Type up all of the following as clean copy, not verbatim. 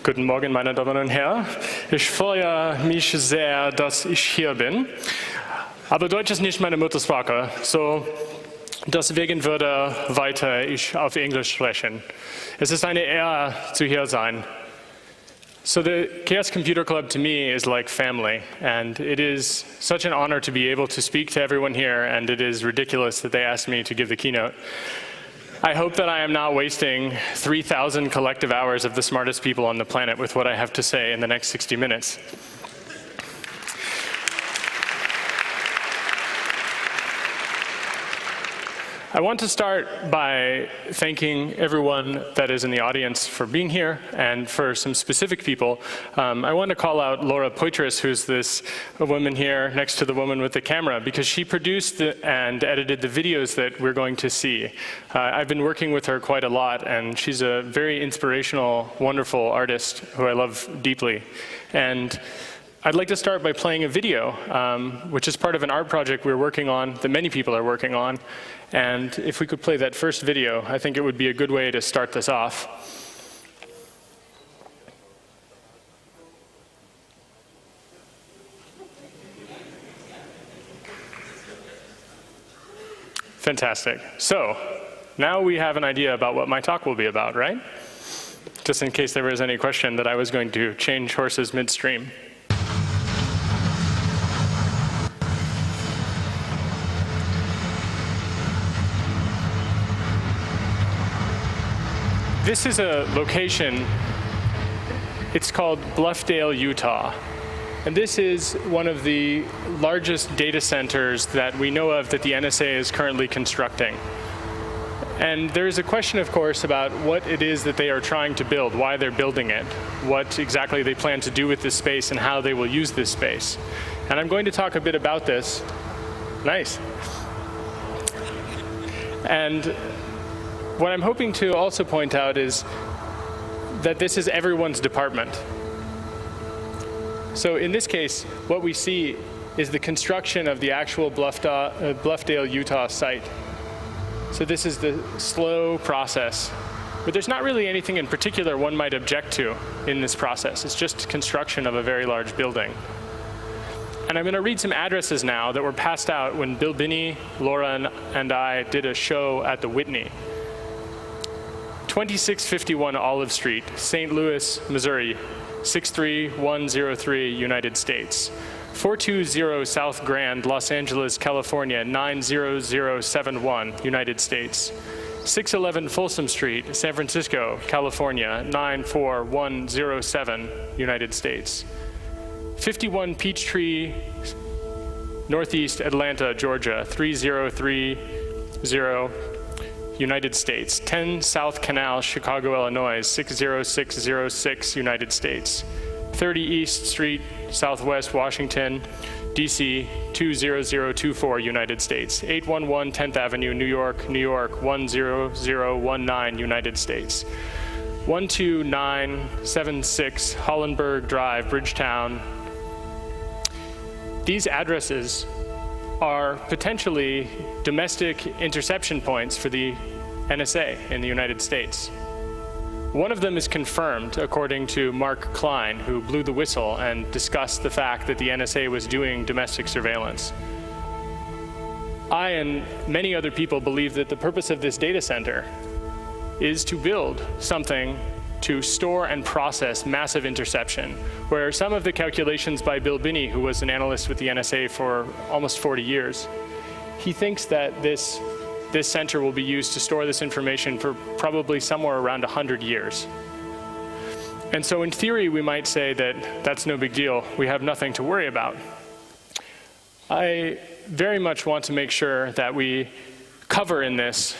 Guten Morgen, meine Damen und Herren. Ich freue mich sehr, dass ich hier bin. Aber Deutsch ist nicht meine Muttersprache, so deswegen würde weiter ich auf Englisch sprechen. Es ist eine Ehre, zu hier sein. So the Chaos Computer Club to me is like family, and it is such an honor to be able to speak to everyone here, and it is ridiculous that they asked me to give the keynote. I hope that I am not wasting 3,000 collective hours of the smartest people on the planet with what I have to say in the next 60 minutes. I want to start by thanking everyone that is in the audience for being here, and for some specific people. I want to call out Laura Poitras, who's this woman here next to the woman with the camera, because she produced and edited the videos that we're going to see. I've been working with her quite a lot, and she's a very inspirational, wonderful artist who I love deeply. And I'd like to start by playing a video, which is part of an art project we're working on, that many people are working on. And if we could play that first video, I think it would be a good way to start this off. Fantastic. So now we have an idea about what my talk will be about, right? Just in case there was any question that I was going to change horses midstream. This is a location, it's called Bluffdale, Utah. And this is one of the largest data centers that we know of that the NSA is currently constructing. And there is a question, of course, about what it is that they are trying to build, why they're building it, what exactly they plan to do with this space, and how they will use this space. And I'm going to talk a bit about this. Nice. And what I'm hoping to also point out is that this is everyone's department. So in this case, what we see is the construction of the actual Bluffdale, Utah site. So this is the slow process. But there's not really anything in particular one might object to in this process. It's just construction of a very large building. And I'm going to read some addresses now that were passed out when Bill Binney, Laura, and I did a show at the Whitney. 2651 Olive Street, St. Louis, Missouri, 63103, United States. 420 South Grand, Los Angeles, California, 90071, United States. 611 Folsom Street, San Francisco, California, 94107, United States. 51 Peachtree, Northeast Atlanta, Georgia, 3030, United States. 10 South Canal, Chicago, Illinois, 60606, United States. 30 East Street, Southwest Washington, DC, 20024, United States. 811 10th Avenue, New York, 10019, United States. 12976 Hollenberg Drive, Bridgetown. These addresses are potentially domestic interception points for the NSA in the United States. One of them is confirmed, according to Mark Klein, who blew the whistle and discussed the fact that the NSA was doing domestic surveillance. I and many other people believe that the purpose of this data center is to build something to store and process massive interception, where some of the calculations by Bill Binney, who was an analyst with the NSA for almost 40 years, he thinks that this center will be used to store this information for probably somewhere around 100 years. And so in theory, we might say that that's no big deal. We have nothing to worry about. I very much want to make sure that we cover in this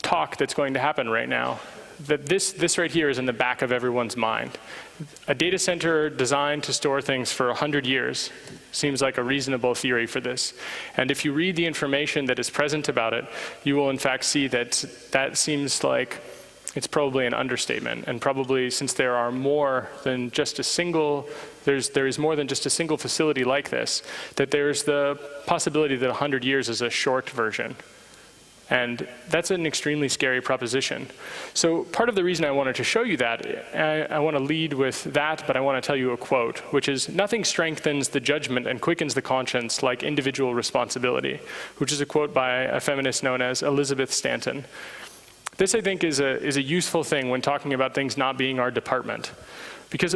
talk that's going to happen right now that this right here is in the back of everyone's mind. A data center designed to store things for 100 years seems like a reasonable theory for this. And if you read the information that is present about it, you will in fact see that that seems like it's probably an understatement. And probably, since there are more than just a single, there is more than just a single facility like this, that there's the possibility that 100 years is a short version. And that's an extremely scary proposition. So part of the reason I wanted to show you that, I want to lead with that, but I want to tell you a quote, which is, "Nothing strengthens the judgment and quickens the conscience like individual responsibility," which is a quote by a feminist known as Elizabeth Stanton. This, I think, is a useful thing when talking about things not being our department. Because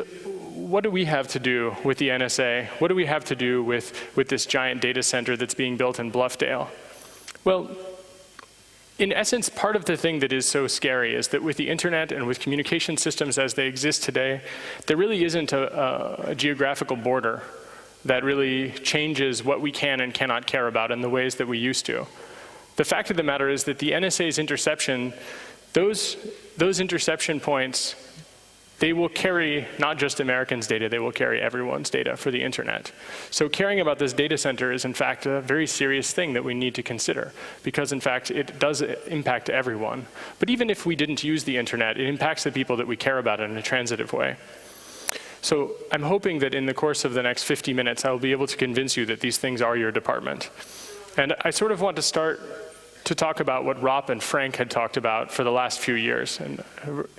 what do we have to do with the NSA? What do we have to do with this giant data center that's being built in Bluffdale? Well, in essence, part of the thing that is so scary is that with the internet and with communication systems as they exist today, there really isn't a geographical border that really changes what we can and cannot care about in the ways that we used to. The fact of the matter is that the NSA's interception, those interception points, they will carry not just Americans' data, they will carry everyone's data for the internet. So caring about this data center is in fact a very serious thing that we need to consider, because in fact it does impact everyone. But even if we didn't use the internet, it impacts the people that we care about in a transitive way. So I'm hoping that in the course of the next 50 minutes, I will be able to convince you that these things are your department. And I sort of want to start to talk about what Ropp and Frank had talked about for the last few years. And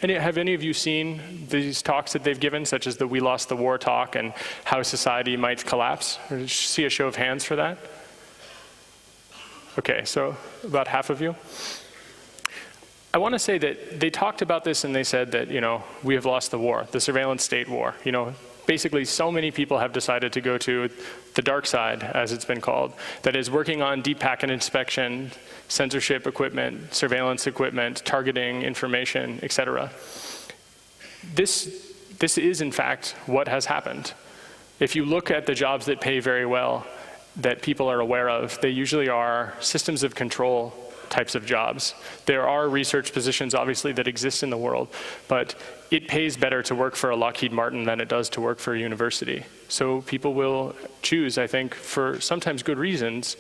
have any of you seen these talks that they've given, such as the "We Lost the War" talk and how society might collapse? Or did you see a show of hands for that? Okay, so about half of you. I want to say that they talked about this and they said that, we have lost the war, the surveillance state war. Basically, so many people have decided to go to the dark side, as it's been called, that is working on deep packet inspection, censorship equipment, surveillance equipment, targeting information, etc. This is, in fact, what has happened. If you look at the jobs that pay very well, that people are aware of, they usually are systems of control types of jobs. There are research positions, obviously, that exist in the world, but it pays better to work for a Lockheed Martin than it does to work for a university. So people will choose, I think, for sometimes good reasons,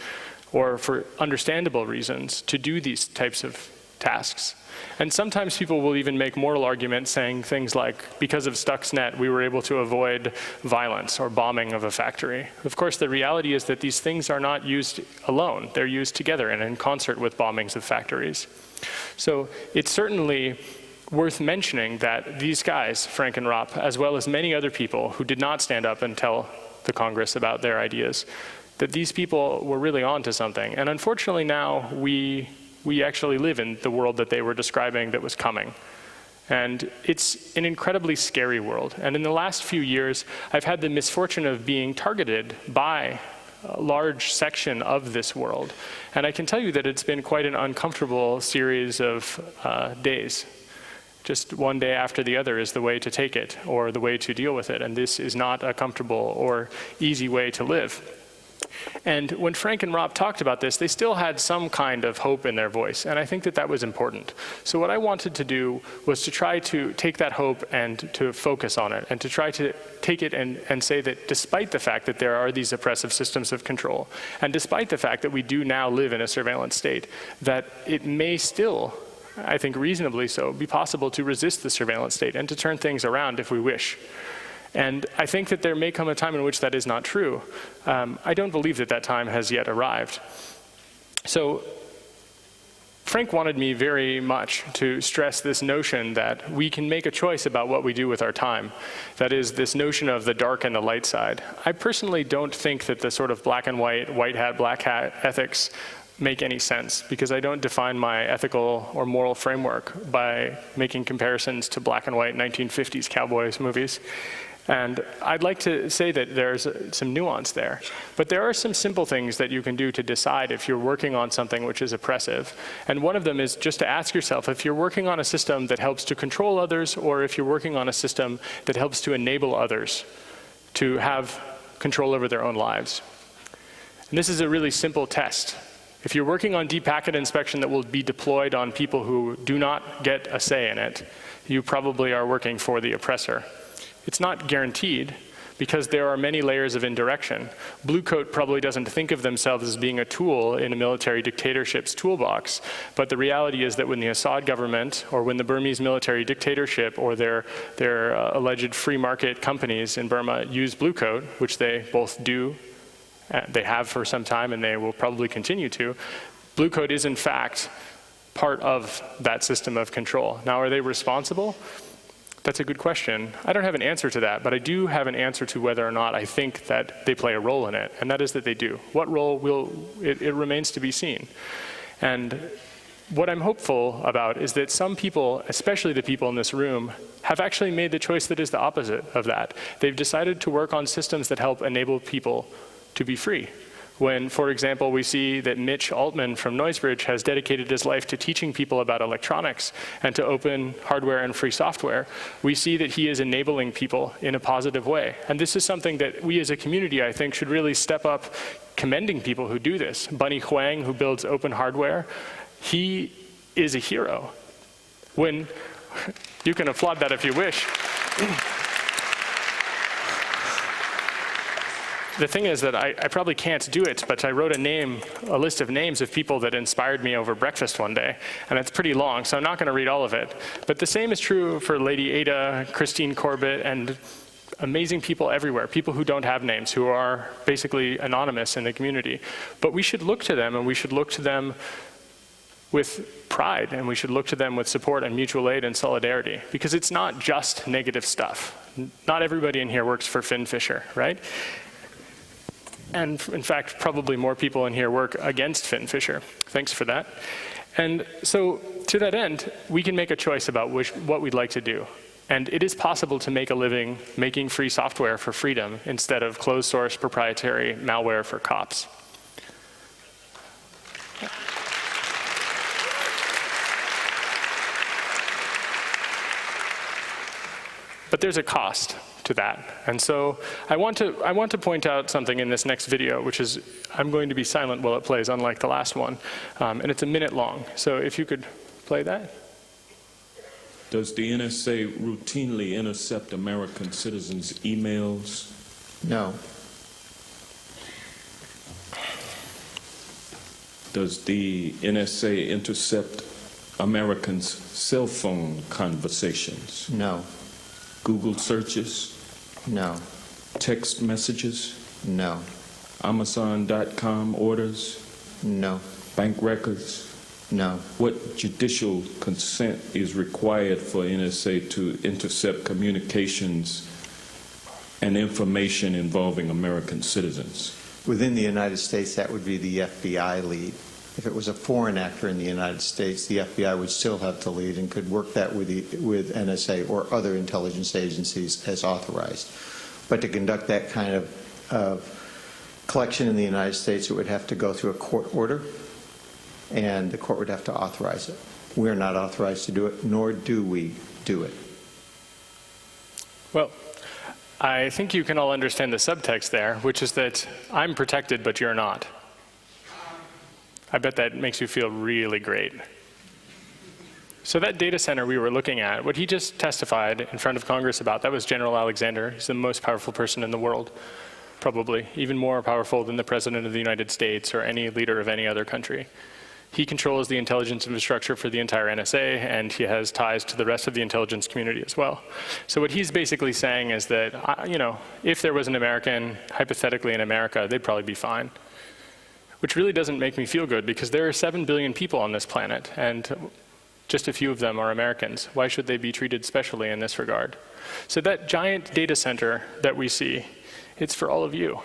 or for understandable reasons, to do these types of tasks. And sometimes people will even make moral arguments saying things like, because of Stuxnet, we were able to avoid violence or bombing of a factory. Of course, the reality is that these things are not used alone. They're used together and in concert with bombings of factories. So it's certainly worth mentioning that these guys, Frank and Ropp, as well as many other people who did not stand up and tell the Congress about their ideas, that these people were really onto something. And unfortunately now, we actually live in the world that they were describing that was coming. And it's an incredibly scary world. And in the last few years, I've had the misfortune of being targeted by a large section of this world. And I can tell you that it's been quite an uncomfortable series of days. Just one day after the other is the way to take it, or the way to deal with it. And this is not a comfortable or easy way to live. And when Frank and Ropp talked about this, they still had some kind of hope in their voice, and I think that that was important. So what I wanted to do was to try to take that hope and to focus on it, and to try to take it and say that despite the fact that there are these oppressive systems of control, and despite the fact that we do now live in a surveillance state, that it may still, I think reasonably so, be possible to resist the surveillance state and to turn things around if we wish. And I think that there may come a time in which that is not true. I don't believe that that time has yet arrived. So Frank wanted me very much to stress this notion that we can make a choice about what we do with our time. That is, this notion of the dark and the light side. I personally don't think that the sort of black and white hat, black hat ethics make any sense, because I don't define my ethical or moral framework by making comparisons to black and white 1950s cowboys movies. And I'd like to say that there's some nuance there. But there are some simple things that you can do to decide if you're working on something which is oppressive. And one of them is just to ask yourself if you're working on a system that helps to control others, or if you're working on a system that helps to enable others to have control over their own lives. And this is a really simple test. If you're working on deep packet inspection that will be deployed on people who do not get a say in it, you probably are working for the oppressor. It's not guaranteed, because there are many layers of indirection. Blue Coat probably doesn't think of themselves as being a tool in a military dictatorship's toolbox, but the reality is that when the Assad government, or when the Burmese military dictatorship, or their alleged free market companies in Burma use Blue Coat, which they both do, they have for some time and they will probably continue to, Blue Coat is in fact part of that system of control. Now, are they responsible? That's a good question. I don't have an answer to that, but I do have an answer to whether or not I think that they play a role in it, and that is that they do. What role it remains to be seen. And what I'm hopeful about is that some people, especially the people in this room, have actually made the choice that is the opposite of that. They've decided to work on systems that help enable people to be free. When, for example, we see that Mitch Altman from Noisebridge has dedicated his life to teaching people about electronics and to open hardware and free software, we see that he is enabling people in a positive way. And this is something that we as a community, I think, should really step up commending people who do this. Bunny Huang, who builds open hardware, he is a hero. When, you can applaud that if you wish. The thing is that I probably can't do it, but I wrote a list of names of people that inspired me over breakfast one day, and it's pretty long, so I'm not going to read all of it. But the same is true for Lady Ada, Christine Corbett, and amazing people everywhere, people who don't have names, who are basically anonymous in the community. But we should look to them, and we should look to them with pride, and we should look to them with support and mutual aid and solidarity, because it's not just negative stuff. Not everybody in here works for Finn Fisher, right? And in fact, probably more people in here work against Finn Fisher. Thanks for that. And so to that end, we can make a choice about what we'd like to do. And it is possible to make a living making free software for freedom instead of closed source proprietary malware for cops. But there's a cost to that. And so I want to point out something in this next video, which is, I'm going to be silent while it plays, unlike the last one. And it's a minute long. So if you could play that. Does the NSA routinely intercept American citizens' emails? No. Does the NSA intercept Americans' cell phone conversations? No. Google searches? No. Text messages? No. Amazon.com orders? No. Bank records? No. What judicial consent is required for NSA to intercept communications and information involving American citizens? Within the United States, that would be the FBI lead. If it was a foreign actor in the United States, the FBI would still have to lead and could work that with NSA or other intelligence agencies as authorized. But to conduct that kind of collection in the United States, it would have to go through a court order, and the court would have to authorize it. We are not authorized to do it, nor do we do it. Well, I think you can all understand the subtext there, which is that I'm protected, but you're not. I bet that makes you feel really great. So that data center we were looking at, what he just testified in front of Congress about, that was General Alexander. He's the most powerful person in the world, probably, even more powerful than the President of the United States or any leader of any other country. He controls the intelligence infrastructure for the entire NSA, and he has ties to the rest of the intelligence community as well. So what he's basically saying is that, you know, if there was an American, hypothetically in America, they'd probably be fine. Which really doesn't make me feel good, because there are 7 billion people on this planet, and just a few of them are Americans. Why should they be treated specially in this regard? So that giant data center that we see, it's for all of you.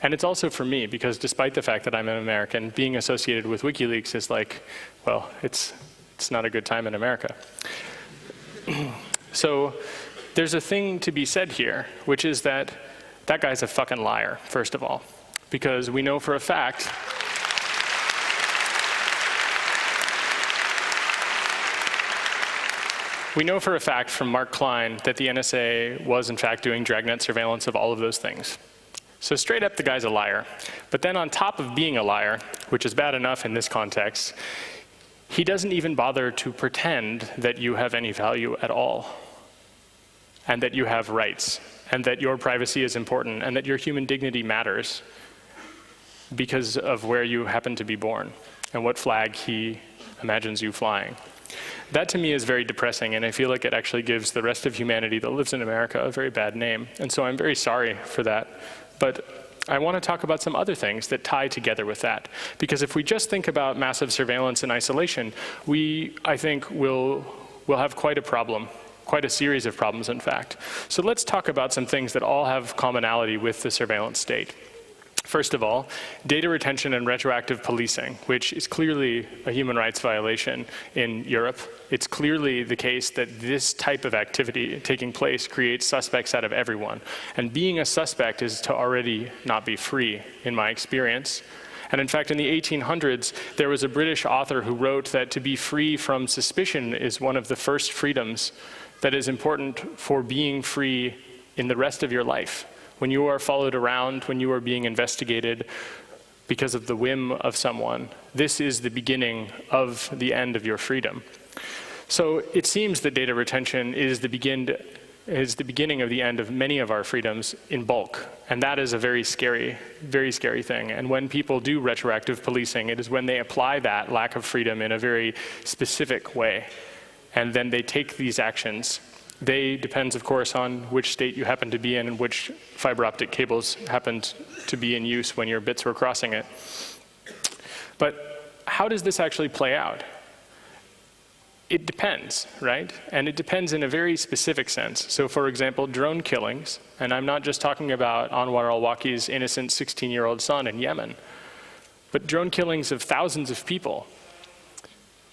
And it's also for me, because despite the fact that I'm an American, being associated with WikiLeaks is like, well, it's not a good time in America. So there's a thing to be said here, which is that that guy's a fucking liar, first of all. Because we know for a fact from Mark Klein that the NSA was in fact doing dragnet surveillance of all of those things. So straight up, the guy's a liar. But then on top of being a liar, which is bad enough in this context, he doesn't even bother to pretend that you have any value at all, and that you have rights, and that your privacy is important, and that your human dignity matters because of where you happen to be born and what flag he imagines you flying. That to me is very depressing, and I feel like it actually gives the rest of humanity that lives in America a very bad name. And so I'm very sorry for that. But I want to talk about some other things that tie together with that. Because if we just think about massive surveillance in isolation, I think, will have quite a problem, quite a series of problems, in fact. So let's talk about some things that all have commonality with the surveillance state. First of all, data retention and retroactive policing, which is clearly a human rights violation in Europe. It's clearly the case that this type of activity taking place creates suspects out of everyone. And being a suspect is to already not be free, in my experience. And in fact, in the 1800s, there was a British author who wrote that to be free from suspicion is one of the first freedoms that is important for being free in the rest of your life. When you are followed around, when you are being investigated because of the whim of someone, this is the beginning of the end of your freedom. So it seems that data retention is the beginning of the end of many of our freedoms in bulk. And that is a very scary thing. And when people do retroactive policing, it is when they apply that lack of freedom in a very specific way. And then they take these actions. They depends, of course, on which state you happen to be in and which fiber optic cables happened to be in use when your bits were crossing it. But how does this actually play out? It depends, right? And it depends in a very specific sense. So for example, drone killings, and I'm not just talking about Anwar al-Awlaki's innocent 16-year-old son in Yemen, but drone killings of thousands of people.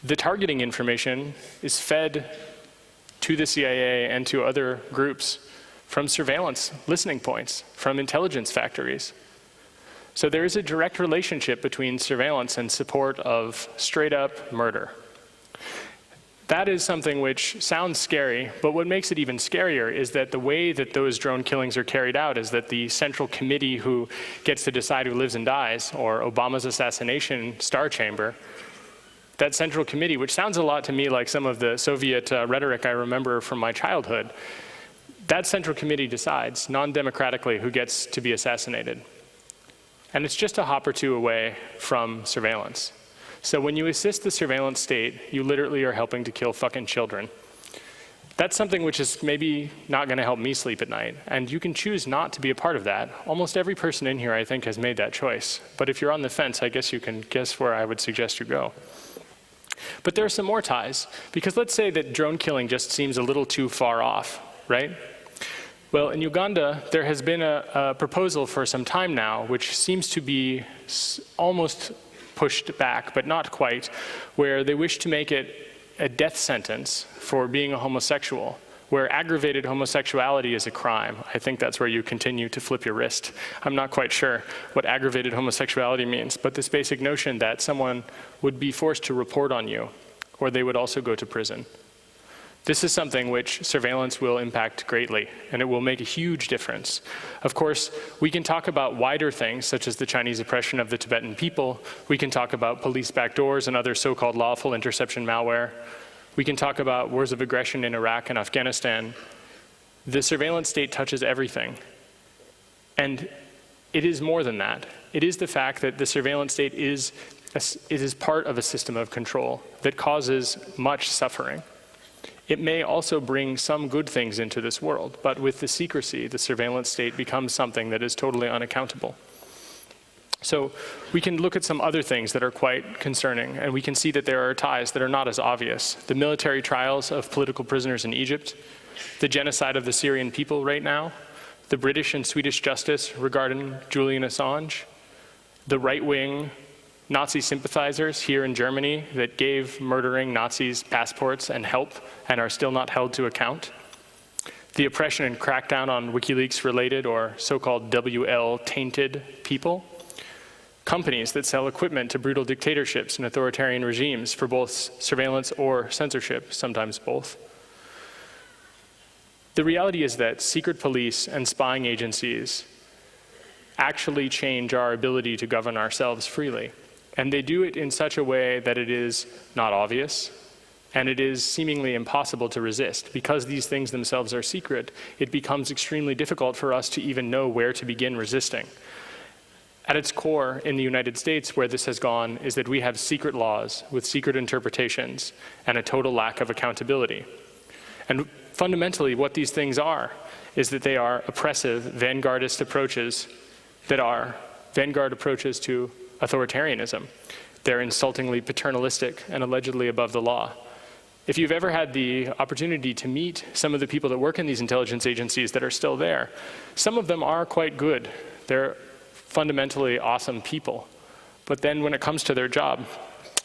The targeting information is fed to the CIA and to other groups from surveillance listening points, from intelligence factories. So there is a direct relationship between surveillance and support of straight-up murder. That is something which sounds scary, but what makes it even scarier is that the way that those drone killings are carried out is that the central committee who gets to decide who lives and dies, or Obama's assassination star chamber, that central committee, which sounds a lot to me like some of the Soviet rhetoric I remember from my childhood, that central committee decides non-democratically who gets to be assassinated. And it's just a hop or two away from surveillance. So when you assist the surveillance state, you literally are helping to kill fucking children. That's something which is maybe not going to help me sleep at night. And you can choose not to be a part of that. Almost every person in here, I think, has made that choice. But if you're on the fence, I guess you can guess where I would suggest you go. But there are some more ties, because let's say that drone killing just seems a little too far off, right? Well, in Uganda, there has been a proposal for some time now, which seems to be almost pushed back, but not quite, where they wish to make it a death sentence for being a homosexual, where aggravated homosexuality is a crime. I think that's where you continue to flip your wrist. I'm not quite sure what aggravated homosexuality means, but this basic notion that someone would be forced to report on you, or they would also go to prison. This is something which surveillance will impact greatly, and it will make a huge difference. Of course, we can talk about wider things, such as the Chinese oppression of the Tibetan people. We can talk about police backdoors and other so-called lawful interception malware. We can talk about wars of aggression in Iraq and Afghanistan. The surveillance state touches everything. And it is more than that. It is the fact that the surveillance state is part of a system of control that causes much suffering. It may also bring some good things into this world, but with the secrecy, the surveillance state becomes something that is totally unaccountable. So we can look at some other things that are quite concerning, and we can see that there are ties that are not as obvious. The military trials of political prisoners in Egypt, the genocide of the Syrian people right now, the British and Swedish justice regarding Julian Assange, the right-wing Nazi sympathizers here in Germany that gave murdering Nazis passports and help and are still not held to account, the oppression and crackdown on WikiLeaks-related or so-called WL-tainted people, companies that sell equipment to brutal dictatorships and authoritarian regimes for both surveillance or censorship, sometimes both. The reality is that secret police and spying agencies actually change our ability to govern ourselves freely. And they do it in such a way that it is not obvious, and it is seemingly impossible to resist. Because these things themselves are secret, it becomes extremely difficult for us to even know where to begin resisting. At its core, in the United States, where this has gone, is that we have secret laws with secret interpretations and a total lack of accountability. And fundamentally, what these things are is that they are oppressive, vanguardist approaches that are vanguard approaches to authoritarianism. They're insultingly paternalistic and allegedly above the law. If you've ever had the opportunity to meet some of the people that work in these intelligence agencies that are still there, some of them are quite good. They're fundamentally awesome people. But then when it comes to their job,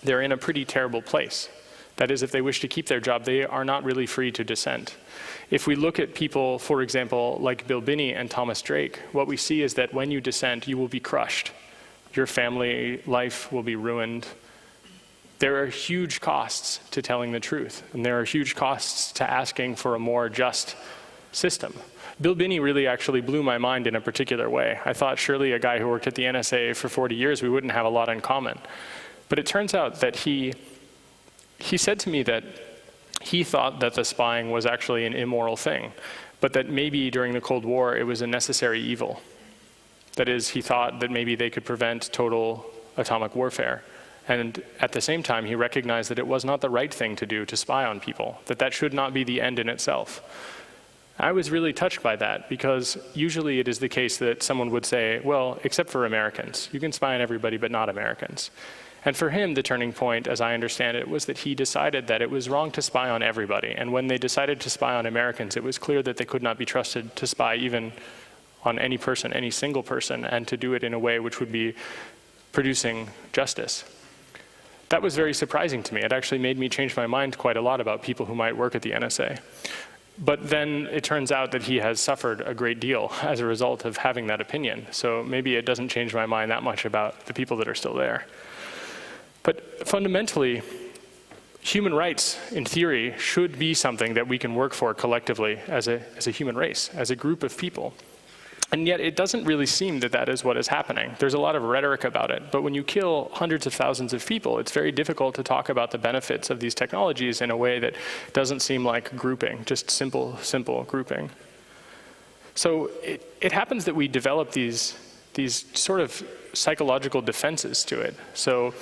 they're in a pretty terrible place. That is, if they wish to keep their job, they are not really free to dissent. If we look at people, for example, like Bill Binney and Thomas Drake, what we see is that when you dissent, you will be crushed. Your family life will be ruined. There are huge costs to telling the truth, and there are huge costs to asking for a more just system. Bill Binney really actually blew my mind in a particular way. I thought surely a guy who worked at the NSA for 40 years, we wouldn't have a lot in common. But it turns out that he said to me that he thought that the spying was actually an immoral thing, but that maybe during the Cold War it was a necessary evil. That is, he thought that maybe they could prevent total atomic warfare. And at the same time, he recognized that it was not the right thing to do to spy on people, that that should not be the end in itself. I was really touched by that, because usually it is the case that someone would say, well, except for Americans. You can spy on everybody, but not Americans. And for him, the turning point, as I understand it, was that he decided that it was wrong to spy on everybody. And when they decided to spy on Americans, it was clear that they could not be trusted to spy even on any person, any single person, and to do it in a way which would be producing justice. That was very surprising to me. It actually made me change my mind quite a lot about people who might work at the NSA. But then it turns out that he has suffered a great deal as a result of having that opinion. So maybe it doesn't change my mind that much about the people that are still there. But fundamentally, human rights, in theory, should be something that we can work for collectively as a human race, as a group of people. And yet it doesn't really seem that that is what is happening. There's a lot of rhetoric about it, but when you kill hundreds of thousands of people, it's very difficult to talk about the benefits of these technologies in a way that doesn't seem like grouping, just simple grouping. So it happens that we develop these sort of psychological defenses to it. So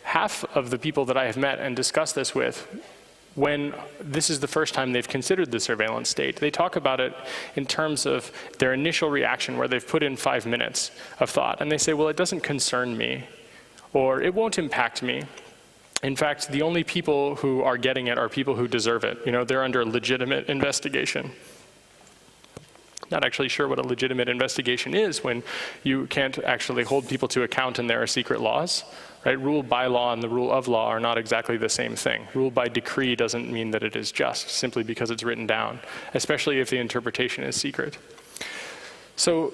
half of the people that I have met and discussed this with, when this is the first time they've considered the surveillance state, they talk about it in terms of their initial reaction where they've put in 5 minutes of thought. And they say, well, it doesn't concern me, or it won't impact me. In fact, the only people who are getting it are people who deserve it. You know, they're under legitimate investigation. Not actually sure what a legitimate investigation is when you can't actually hold people to account and there are secret laws. Right? Rule by law and the rule of law are not exactly the same thing. Rule by decree doesn't mean that it is just, simply because it's written down, especially if the interpretation is secret. So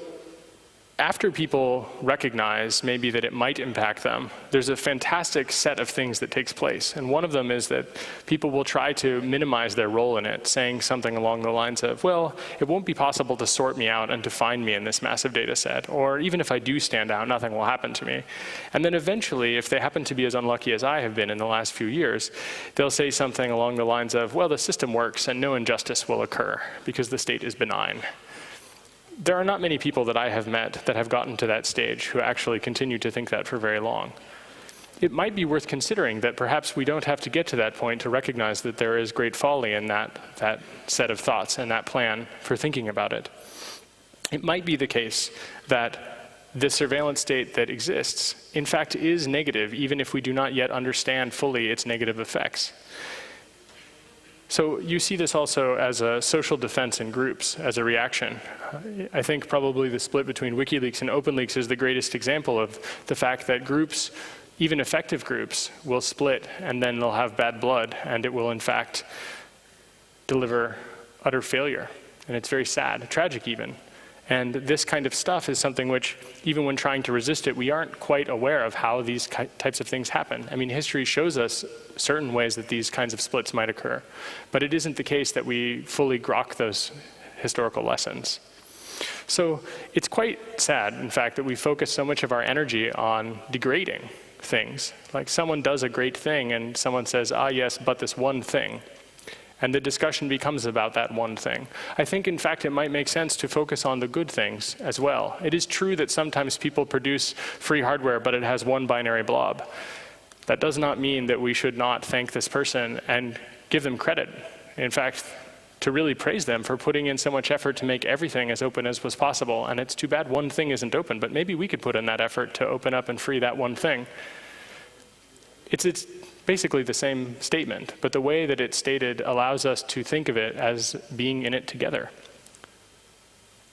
after people recognize maybe that it might impact them, there's a fantastic set of things that takes place. And one of them is that people will try to minimize their role in it, saying something along the lines of, well, it won't be possible to sort me out and to find me in this massive data set. Or even if I do stand out, nothing will happen to me. And then eventually, if they happen to be as unlucky as I have been in the last few years, they'll say something along the lines of, well, the system works and no injustice will occur because the state is benign. There are not many people that I have met that have gotten to that stage who actually continue to think that for very long. It might be worth considering that perhaps we don't have to get to that point to recognize that there is great folly in that set of thoughts and that plan for thinking about it. It might be the case that the surveillance state that exists, in fact, is negative, even if we do not yet understand fully its negative effects. So you see this also as a social defense in groups, as a reaction. I think probably the split between WikiLeaks and OpenLeaks is the greatest example of the fact that groups, even effective groups, will split and then they'll have bad blood and it will in fact deliver utter failure. And it's very sad, tragic even. And this kind of stuff is something which, even when trying to resist it, we aren't quite aware of how these types of things happen. I mean, history shows us certain ways that these kinds of splits might occur. But it isn't the case that we fully grok those historical lessons. So it's quite sad, in fact, that we focus so much of our energy on degrading things. Like someone does a great thing and someone says, ah, yes, but this one thing. And the discussion becomes about that one thing. I think, in fact, it might make sense to focus on the good things as well. It is true that sometimes people produce free hardware, but it has one binary blob. That does not mean that we should not thank this person and give them credit. In fact, to really praise them for putting in so much effort to make everything as open as was possible. And it's too bad one thing isn't open, but maybe we could put in that effort to open up and free that one thing. It's basically the same statement, but the way that it's stated allows us to think of it as being in it together.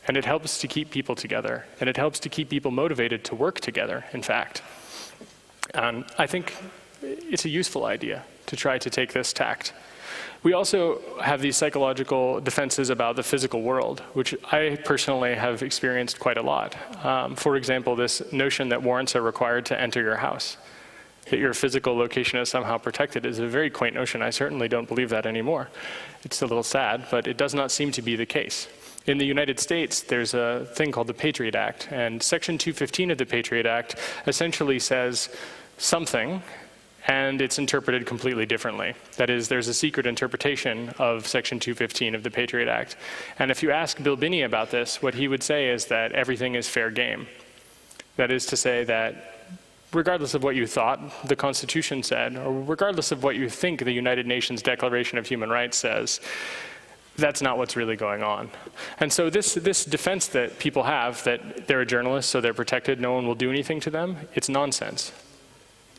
And it helps to keep people together, and it helps to keep people motivated to work together, in fact. And I think it's a useful idea to try to take this tact. We also have these psychological defenses about the physical world, which I personally have experienced quite a lot. For example, this notion that warrants are required to enter your house, that your physical location is somehow protected, is a very quaint notion. I certainly don't believe that anymore. It's a little sad, but it does not seem to be the case. In the United States, there's a thing called the Patriot Act, and Section 215 of the Patriot Act essentially says something, and it's interpreted completely differently. That is, there's a secret interpretation of Section 215 of the Patriot Act. And if you ask Bill Binney about this, what he would say is that everything is fair game. That is to say that regardless of what you thought the Constitution said, or regardless of what you think the United Nations Declaration of Human Rights says, that's not what's really going on. And so this defense that people have, that they're a journalist, so they're protected, no one will do anything to them, it's nonsense.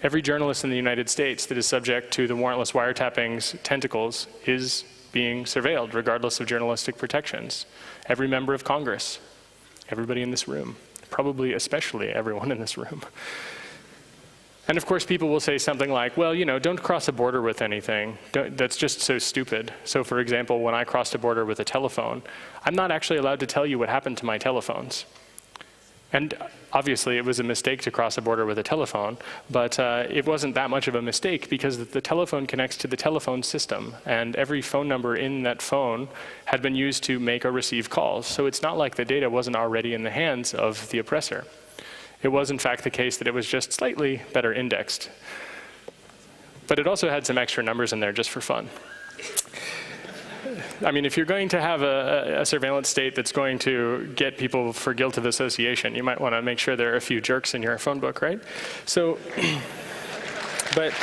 Every journalist in the United States that is subject to the warrantless wiretapping's tentacles is being surveilled, regardless of journalistic protections. Every member of Congress, everybody in this room, probably especially everyone in this room. And of course, people will say something like, well, you know, don't cross a border with anything. That's just so stupid. So for example, when I crossed a border with a telephone, I'm not actually allowed to tell you what happened to my telephones. And obviously, it was a mistake to cross a border with a telephone, but it wasn't that much of a mistake because the telephone connects to the telephone system, and every phone number in that phone had been used to make or receive calls. So it's not like the data wasn't already in the hands of the oppressor. It was, in fact, the case that it was just slightly better indexed. But it also had some extra numbers in there just for fun. I mean, if you're going to have a surveillance state that's going to get people for guilt of association, you might want to make sure there are a few jerks in your phone book, right? So, but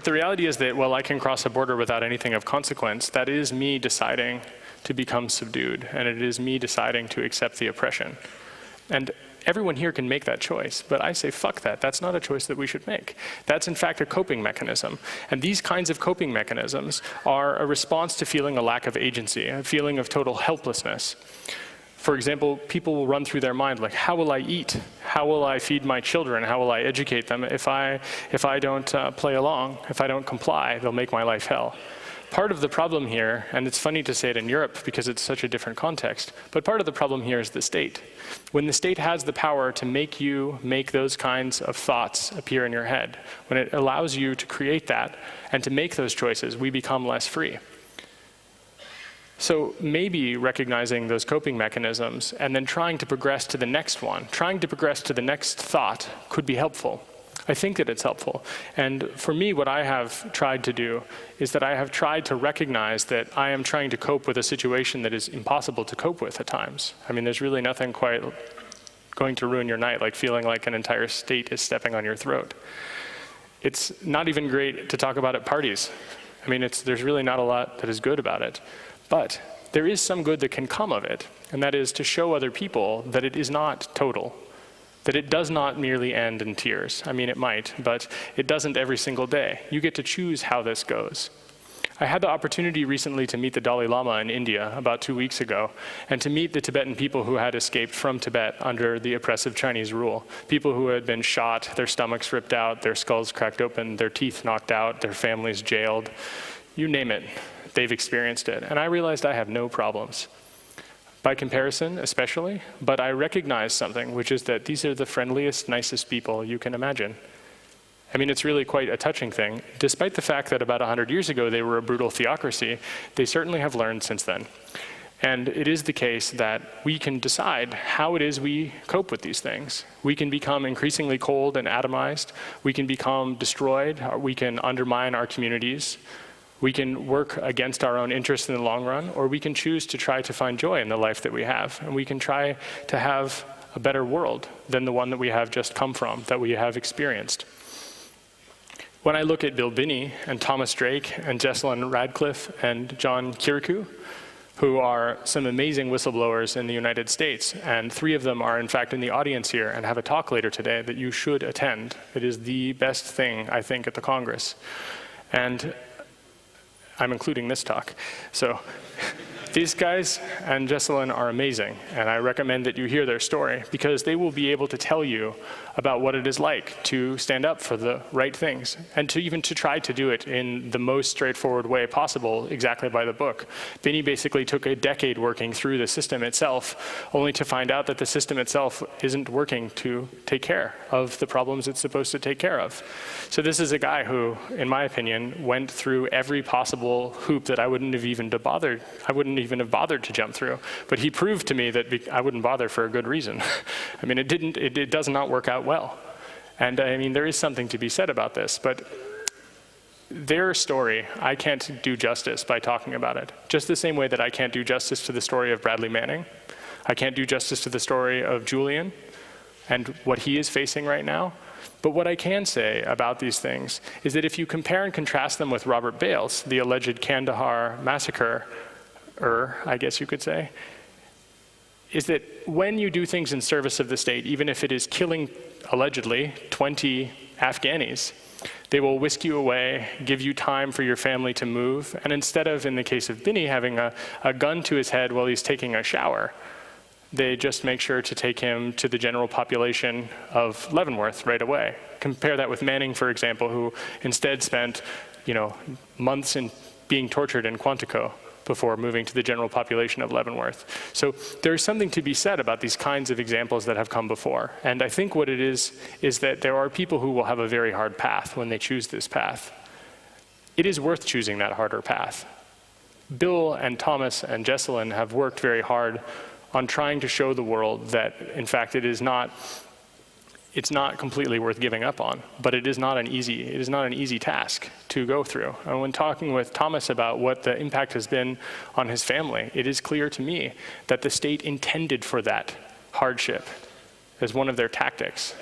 the reality is that, well, I can cross a border without anything of consequence. That is me deciding to become subdued, and it is me deciding to accept the oppression. And everyone here can make that choice, but I say, fuck that. That's not a choice that we should make. That's, in fact, a coping mechanism. And these kinds of coping mechanisms are a response to feeling a lack of agency, a feeling of total helplessness. For example, people will run through their mind like, how will I eat? How will I feed my children? How will I educate them? If I don't play along, if I don't comply, they'll make my life hell. Part of the problem here, and it's funny to say it in Europe because it's such a different context, but part of the problem here is the state. When the state has the power to make you make those kinds of thoughts appear in your head, when it allows you to create that and to make those choices, we become less free. So maybe recognizing those coping mechanisms and then trying to progress to the next one, trying to progress to the next thought could be helpful. I think that it's helpful. And for me, what I have tried to do is that I have tried to recognize that I am trying to cope with a situation that is impossible to cope with at times. I mean, there's really nothing quite going to ruin your night like feeling like an entire state is stepping on your throat. It's not even great to talk about at parties. I mean, there's really not a lot that is good about it. But there is some good that can come of it, and that is to show other people that it is not total, that it does not merely end in tears. I mean, it might, but it doesn't every single day. You get to choose how this goes. I had the opportunity recently to meet the Dalai Lama in India about 2 weeks ago, and to meet the Tibetan people who had escaped from Tibet under the oppressive Chinese rule. People who had been shot, their stomachs ripped out, their skulls cracked open, their teeth knocked out, their families jailed. You name it, they've experienced it. And I realized I have no problems. By comparison, especially, but I recognize something, which is that these are the friendliest, nicest people you can imagine. I mean, it's really quite a touching thing. Despite the fact that about 100 years ago they were a brutal theocracy, they certainly have learned since then. And it is the case that we can decide how it is we cope with these things. We can become increasingly cold and atomized. We can become destroyed. We can undermine our communities. We can work against our own interests in the long run, or we can choose to try to find joy in the life that we have. And we can try to have a better world than the one that we have just come from, that we have experienced. when I look at Bill Binney and Thomas Drake and Jessalyn Radcliffe and John Kirikou, who are some amazing whistleblowers in the United States, and 3 of them are in fact in the audience here and have a talk later today that you should attend. It is the best thing, I think, at the Congress. And I'm including this talk. So these guys and Jessalyn are amazing, and I recommend that you hear their story, because they will be able to tell you about what it is like to stand up for the right things, and to even to try to do it in the most straightforward way possible, exactly by the book. Binney basically took a decade working through the system itself, only to find out that the system itself isn't working to take care of the problems it's supposed to take care of. So this is a guy who, in my opinion, went through every possible hoop that I wouldn't even have bothered to jump through. But he proved to me that I wouldn't bother for a good reason. I mean, it does not work out well. And I mean, there is something to be said about this, but their story, I can't do justice by talking about it. Just the same way that I can't do justice to the story of Bradley Manning. I can't do justice to the story of Julian and what he is facing right now. But what I can say about these things is that if you compare and contrast them with Robert Bales, the alleged Kandahar massacre, I guess you could say, is that when you do things in service of the state, even if it is killing, allegedly, 20 Afghanis, they will whisk you away, give you time for your family to move, and instead of, in the case of Binney, having a gun to his head while he's taking a shower, they just make sure to take him to the general population of Leavenworth right away. Compare that with Manning, for example, who instead spent, months in being tortured in Quantico before moving to the general population of Leavenworth. So there's something to be said about these kinds of examples that have come before. And I think what it is that there are people who will have a very hard path when they choose this path. It is worth choosing that harder path. Bill and Thomas and Jessalyn have worked very hard on trying to show the world that, in fact, it's not completely worth giving up on, but it is not an easy task to go through. And when talking with Thomas about what the impact has been on his family, it is clear to me that the state intended for that hardship as one of their tactics.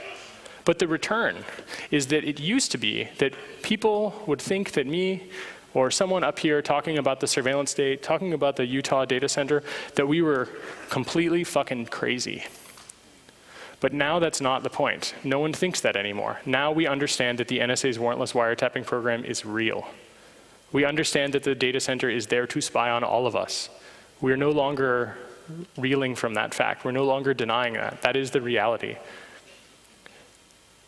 But the return is that it used to be that people would think that me or someone up here talking about the surveillance state, talking about the Utah data center, that we were completely fucking crazy. But now that's not the point. No one thinks that anymore. Now we understand that the NSA's warrantless wiretapping program is real. We understand that the data center is there to spy on all of us. We're no longer reeling from that fact. We're no longer denying that. That is the reality.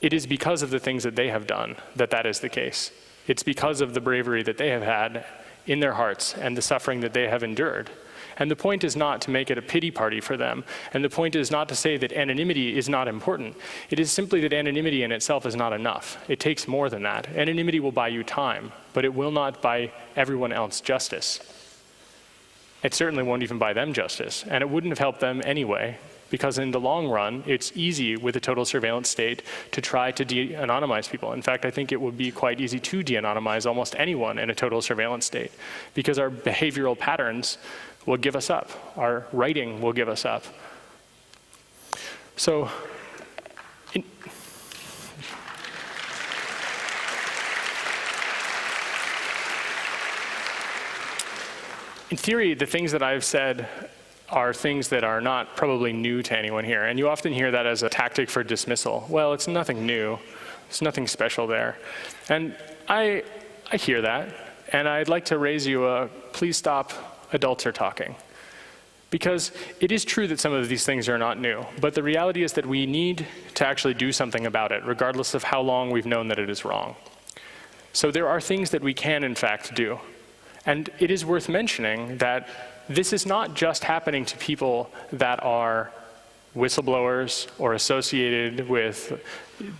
It is because of the things that they have done that that is the case. It's because of the bravery that they have had in their hearts and the suffering that they have endured. And the point is not to make it a pity party for them. And the point is not to say that anonymity is not important. It is simply that anonymity in itself is not enough. It takes more than that. Anonymity will buy you time, but it will not buy everyone else justice. It certainly won't even buy them justice. And it wouldn't have helped them anyway, because in the long run, it's easy with a total surveillance state to try to de-anonymize people. In fact, I think it would be quite easy to de-anonymize almost anyone in a total surveillance state, because our behavioral patterns will give us up. Our writing will give us up. So, in theory, the things that I've said are things that are not probably new to anyone here. And you often hear that as a tactic for dismissal. Well, it's nothing new. There's nothing special there. And I hear that. And I'd like to raise you a please stop, adults are talking. Because it is true that some of these things are not new. But the reality is that we need to actually do something about it, regardless of how long we've known that it is wrong. So there are things that we can, in fact, do. And it is worth mentioning that this is not just happening to people that are whistleblowers or associated with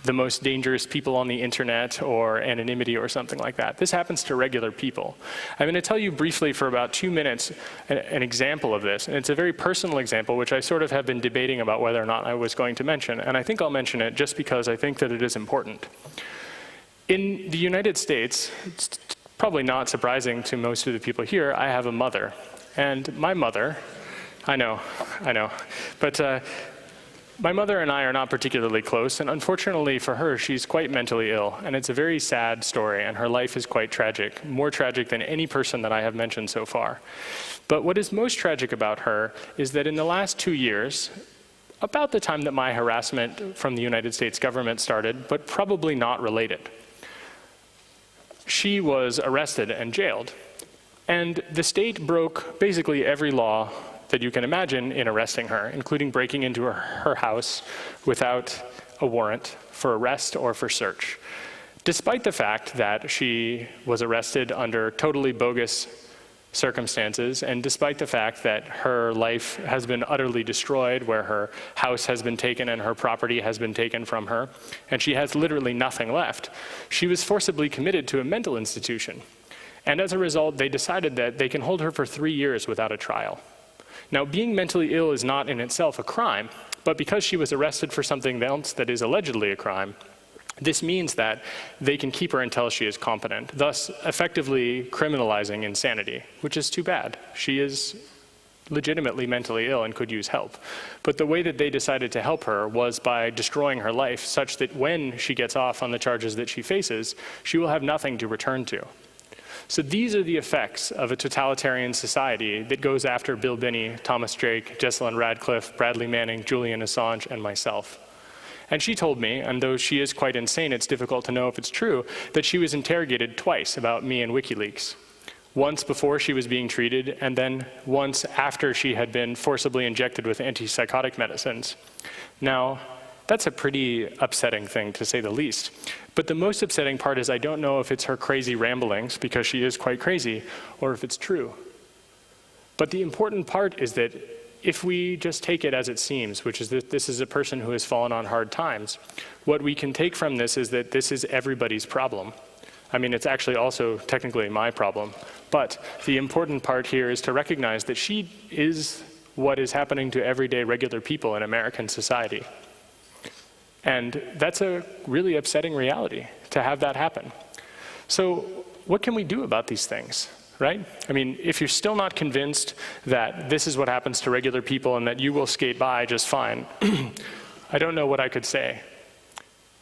the most dangerous people on the internet or anonymity or something like that. This happens to regular people. I'm going to tell you briefly for about 2 minutes an example of this. And it's a very personal example, which I sort of have been debating about whether or not I was going to mention. And I think I'll mention it just because I think that it is important. In the United States, it's probably not surprising to most of the people here, I have a mother. And my mother, I know, but My mother and I are not particularly close, and unfortunately for her, she's quite mentally ill, and it's a very sad story, and her life is quite tragic, more tragic than any person that I have mentioned so far. But what is most tragic about her is that in the last 2 years, about the time that my harassment from the United States government started, but probably not related, she was arrested and jailed. And the state broke basically every law that you can imagine in arresting her, including breaking into her house without a warrant for arrest or for search. Despite the fact that she was arrested under totally bogus circumstances, and despite the fact that her life has been utterly destroyed, where her house has been taken and her property has been taken from her, and she has literally nothing left, she was forcibly committed to a mental institution. And as a result, they decided that they can hold her for 3 years without a trial. Now, being mentally ill is not in itself a crime, but because she was arrested for something else that is allegedly a crime, this means that they can keep her until she is competent, thus effectively criminalizing insanity, which is too bad. She is legitimately mentally ill and could use help. But the way that they decided to help her was by destroying her life such that when she gets off on the charges that she faces, she will have nothing to return to. So these are the effects of a totalitarian society that goes after Bill Binney, Thomas Drake, Jessalyn Radcliffe, Bradley Manning, Julian Assange, and myself. And she told me, and though she is quite insane, it's difficult to know if it's true, that she was interrogated twice about me and WikiLeaks. Once before she was being treated, and then once after she had been forcibly injected with antipsychotic medicines. Now, that's a pretty upsetting thing, to say the least. But the most upsetting part is I don't know if it's her crazy ramblings, because she is quite crazy, or if it's true. But the important part is that if we just take it as it seems, which is that this is a person who has fallen on hard times, what we can take from this is that this is everybody's problem. I mean, it's actually also technically my problem. But the important part here is to recognize that she is what is happening to everyday regular people in American society. And that's a really upsetting reality, to have that happen. So what can we do about these things, right? I mean, if you're still not convinced that this is what happens to regular people and that you will skate by just fine, I don't know what I could say,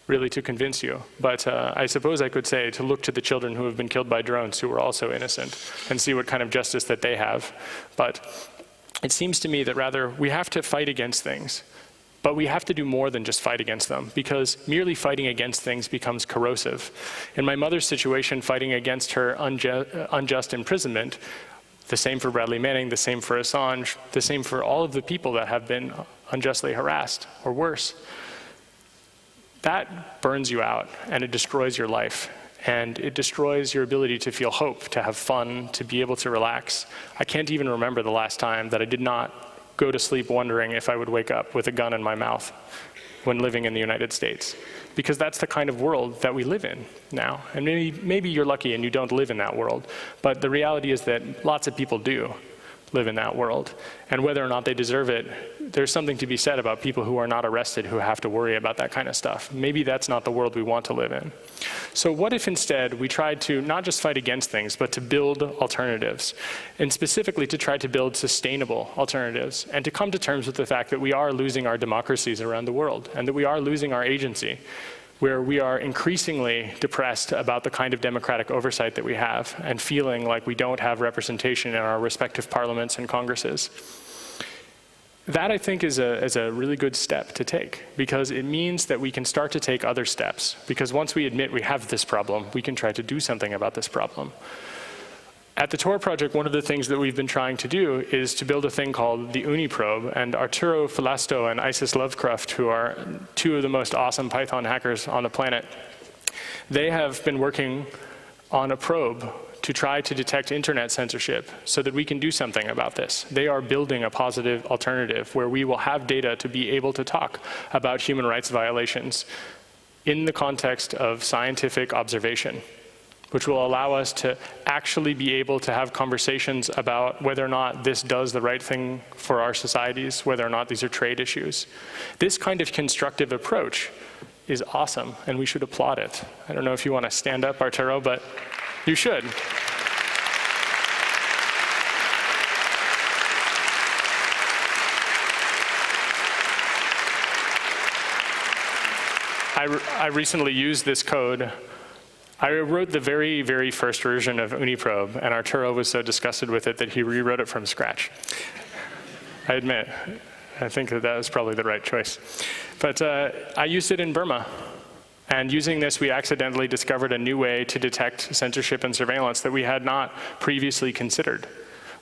really, to convince you. But I suppose I could say to look to the children who have been killed by drones who were also innocent and see what kind of justice that they have. But it seems to me that rather we have to fight against things. But we have to do more than just fight against them, because merely fighting against things becomes corrosive. In my mother's situation, fighting against her unjust imprisonment, the same for Bradley Manning, the same for Assange, the same for all of the people that have been unjustly harassed, or worse, that burns you out, and it destroys your life. And it destroys your ability to feel hope, to have fun, to be able to relax. I can't even remember the last time that I did not go to sleep wondering if I would wake up with a gun in my mouth when living in the United States. Because that's the kind of world that we live in now. And maybe you're lucky and you don't live in that world. But the reality is that lots of people do live in that world. And whether or not they deserve it, there's something to be said about people who are not arrested who have to worry about that kind of stuff. Maybe that's not the world we want to live in. So what if instead we tried to not just fight against things, but to build alternatives, and specifically to try to build sustainable alternatives, and to come to terms with the fact that we are losing our democracies around the world, and that we are losing our agency, where we are increasingly depressed about the kind of democratic oversight that we have, and feeling like we don't have representation in our respective parliaments and congresses. That, I think, is a really good step to take, because it means that we can start to take other steps. Because once we admit we have this problem, we can try to do something about this problem. At the Tor project, one of the things that we've been trying to do is to build a thing called the Uni probe. And Arturo Falasto and Isis Lovecraft, who are two of the most awesome Python hackers on the planet, they have been working on a probe to try to detect internet censorship so that we can do something about this. They are building a positive alternative where we will have data to be able to talk about human rights violations in the context of scientific observation, which will allow us to actually be able to have conversations about whether or not this does the right thing for our societies, whether or not these are trade issues. This kind of constructive approach is awesome, and we should applaud it. I don't know if you want to stand up, Arturo, but you should. I recently used this code. I wrote the very, very first version of Uniprobe, and Arturo was so disgusted with it that he rewrote it from scratch. I admit, I think that was probably the right choice. But I used it in Burma. And using this, we accidentally discovered a new way to detect censorship and surveillance that we had not previously considered,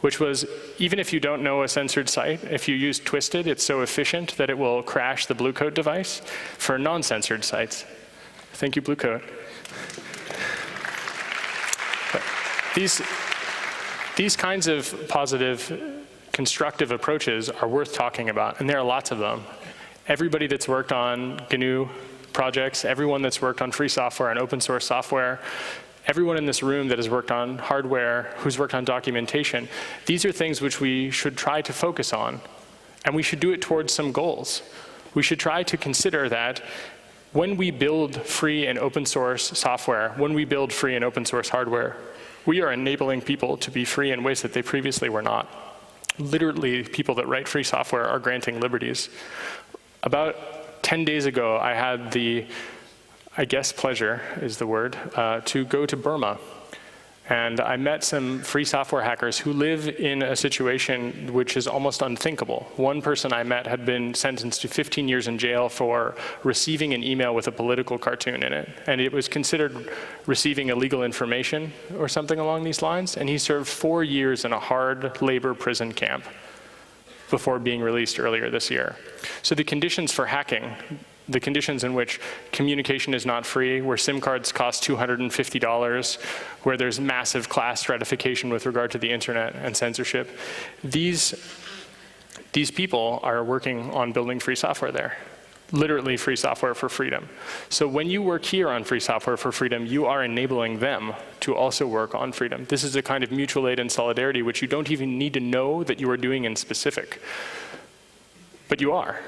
which was, even if you don't know a censored site, if you use Twisted, it's so efficient that it will crash the Blue Coat device for non-censored sites. Thank you, Blue Coat. These kinds of positive, constructive approaches are worth talking about, and there are lots of them. Everybody that's worked on GNU projects, everyone that's worked on free software and open source software, everyone in this room that has worked on hardware, who's worked on documentation, these are things which we should try to focus on, and we should do it towards some goals. We should try to consider that when we build free and open source software, when we build free and open source hardware, we are enabling people to be free in ways that they previously were not. Literally, people that write free software are granting liberties. About 10 days ago, I had the, I guess pleasure is the word, to go to Burma. And I met some free software hackers who live in a situation which is almost unthinkable. One person I met had been sentenced to 15 years in jail for receiving an email with a political cartoon in it. And it was considered receiving illegal information or something along these lines. And he served 4 years in a hard labor prison camp before being released earlier this year. So the conditions for hacking, the conditions in which communication is not free, where SIM cards cost $250, where there's massive class stratification with regard to the internet and censorship, these people are working on building free software there. Literally free software for freedom. So when you work here on free software for freedom, you are enabling them to also work on freedom. This is a kind of mutual aid and solidarity which you don't even need to know that you are doing in specific. But you are.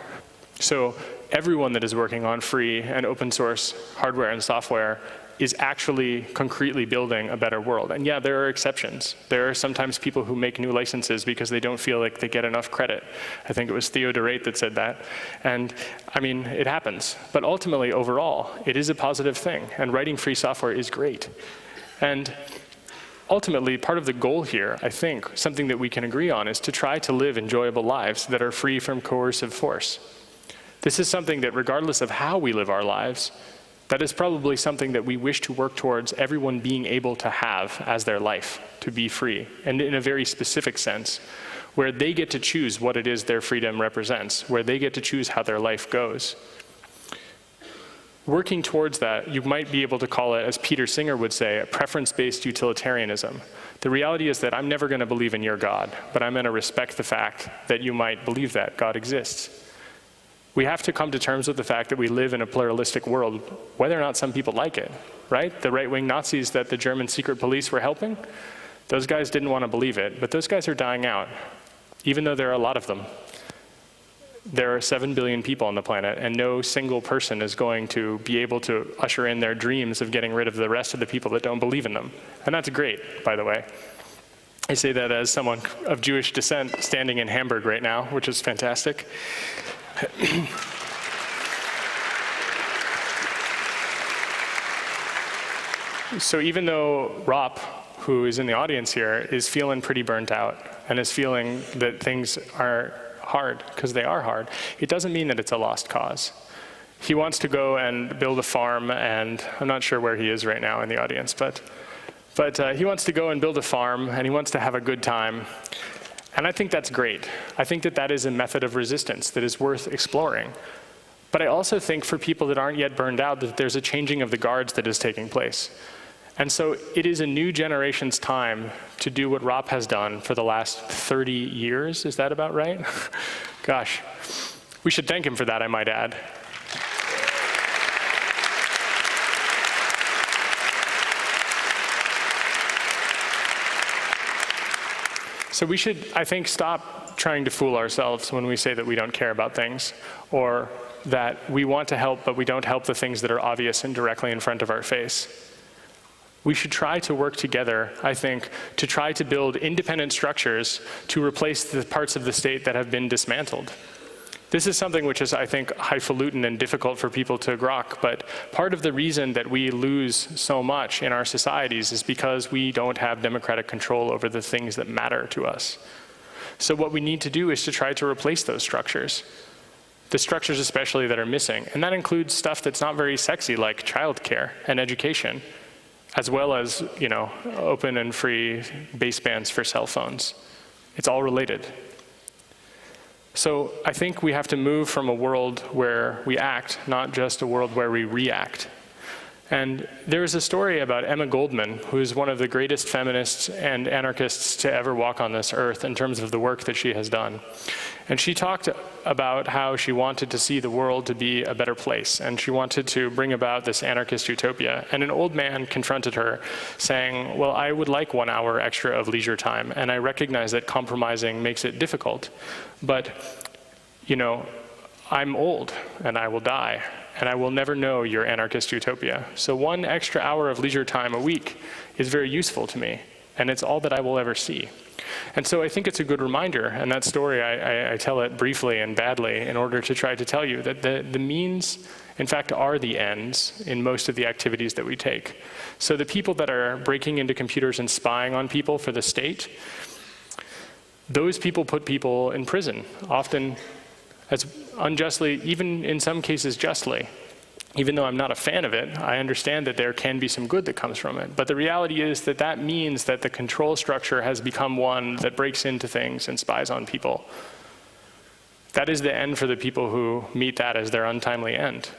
So everyone that is working on free and open source hardware and software is actually concretely building a better world. And yeah, there are exceptions. There are sometimes people who make new licenses because they don't feel like they get enough credit. I think it was Theo DeRate that said that. And I mean, it happens. But ultimately, overall, it is a positive thing. And writing free software is great. And ultimately, part of the goal here, I think, something that we can agree on, is to try to live enjoyable lives that are free from coercive force. This is something that, regardless of how we live our lives, that is probably something that we wish to work towards everyone being able to have as their life, to be free, and in a very specific sense, where they get to choose what it is their freedom represents, where they get to choose how their life goes. Working towards that, you might be able to call it, as Peter Singer would say, a preference-based utilitarianism. The reality is that I'm never going to believe in your God, but I'm going to respect the fact that you might believe that God exists. We have to come to terms with the fact that we live in a pluralistic world, whether or not some people like it, right? The right-wing Nazis that the German secret police were helping, those guys didn't want to believe it, but those guys are dying out, even though there are a lot of them. There are 7 billion people on the planet, and no single person is going to be able to usher in their dreams of getting rid of the rest of the people that don't believe in them. And that's great, by the way. I say that as someone of Jewish descent standing in Hamburg right now, which is fantastic. So even though Rop, who is in the audience here, is feeling pretty burnt out and is feeling that things are hard, because they are hard, it doesn't mean that it's a lost cause. He wants to go and build a farm, and I'm not sure where he is right now in the audience, but he wants to go and build a farm, and he wants to have a good time. And I think that's great. I think that that is a method of resistance that is worth exploring. But I also think for people that aren't yet burned out, that there's a changing of the guards that is taking place. And so it is a new generation's time to do what Rop has done for the last 30 years. Is that about right? Gosh, we should thank him for that, I might add. So we should, I think, stop trying to fool ourselves when we say that we don't care about things, or that we want to help, but we don't help the things that are obvious and directly in front of our face. We should try to work together, I think, to try to build independent structures to replace the parts of the state that have been dismantled. This is something which is, I think, highfalutin and difficult for people to grok, but part of the reason that we lose so much in our societies is because we don't have democratic control over the things that matter to us. So what we need to do is to try to replace those structures. The structures especially that are missing. And that includes stuff that's not very sexy, like childcare and education, as well as, you know, open and free basebands for cell phones. It's all related. So I think we have to move from a world where we act, not just a world where we react. And there is a story about Emma Goldman, who is one of the greatest feminists and anarchists to ever walk on this earth in terms of the work that she has done. And she talked about how she wanted to see the world to be a better place, and she wanted to bring about this anarchist utopia. And an old man confronted her, saying, well, I would like 1 hour extra of leisure time, and I recognize that compromising makes it difficult. But, you know, I'm old, and I will die, and I will never know your anarchist utopia. So 1 extra hour of leisure time a week is very useful to me, and it's all that I will ever see. And so I think it's a good reminder, and that story, I tell it briefly and badly in order to try to tell you that the means, in fact, are the ends in most of the activities that we take. So the people that are breaking into computers and spying on people for the state, those people put people in prison, often as unjustly, even in some cases justly. Even though I'm not a fan of it, I understand that there can be some good that comes from it. But the reality is that that means that the control structure has become one that breaks into things and spies on people. That is the end for the people who meet that as their untimely end.